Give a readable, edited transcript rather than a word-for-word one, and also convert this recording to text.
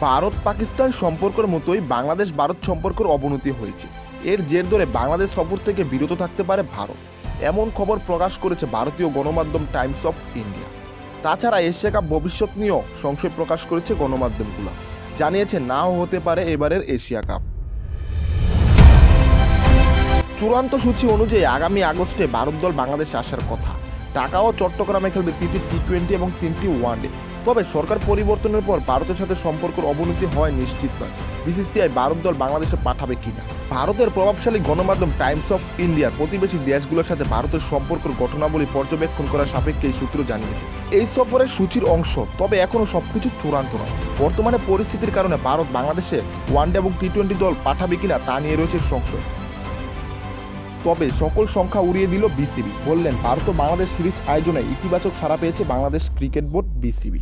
ভারত পাকিস্তান সম্পর্কের মতোই বাংলাদেশ ভারত সম্পর্কের অবনতি হয়েছে। এর জের ধরে বাংলাদেশ সফর থেকে বিরত থাকতে পারে ভারত, এমন খবর প্রকাশ করেছে ভারতীয় গণমাধ্যম টাইমস অফ ইন্ডিয়া। তাছাড়া এশিয়া কাপ ভবিষ্যৎ নিয়েও সংশয় প্রকাশ করেছে গণমাধ্যমগুলো, জানিয়েছে নাও হতে পারে এবারের এশিয়া কাপ। চূড়ান্ত সূচি অনুযায়ী আগামী আগস্টে ভারত দল বাংলাদেশে আসার কথা। ঢাকা ও চট্টগ্রামে খেলবে 3টি টি-20 এবং 3টি ওয়ানডে। তবে সরকার পরিবর্তনের পর ভারতের সাথে সম্পর্কের অবনতি হয় নিশ্চিত নয় বিসিসিআই ভারত দল বাংলাদেশে পাঠাবে কিনা। ভারতের প্রভাবশালী গণমাধ্যম টাইমস অফ ইন্ডিয়ার প্রতিবেশী দেশগুলোর সাথে ভারতের সম্পর্কের ঘটনাবলী পর্যবেক্ষণ করার সাপেক্ষে এই সূত্র জানিয়েছে এই সফরের সূচির অংশ, তবে এখনও সবকিছু চূড়ান্ত নয়। বর্তমানে পরিস্থিতির কারণে ভারত বাংলাদেশে ওয়ানডে এবং টি-20 দল পাঠাবে কিনা তা নিয়ে রয়েছে সংশয়। তবে সকল সংখ্যা উড়িয়ে দিল বিসিবি, বললেন ভারত ও বাংলাদেশ সিরিজ আয়োজনে ইতিবাচক সাড়া পেয়েছে বাংলাদেশ ক্রিকেট বোর্ড বিসিবি।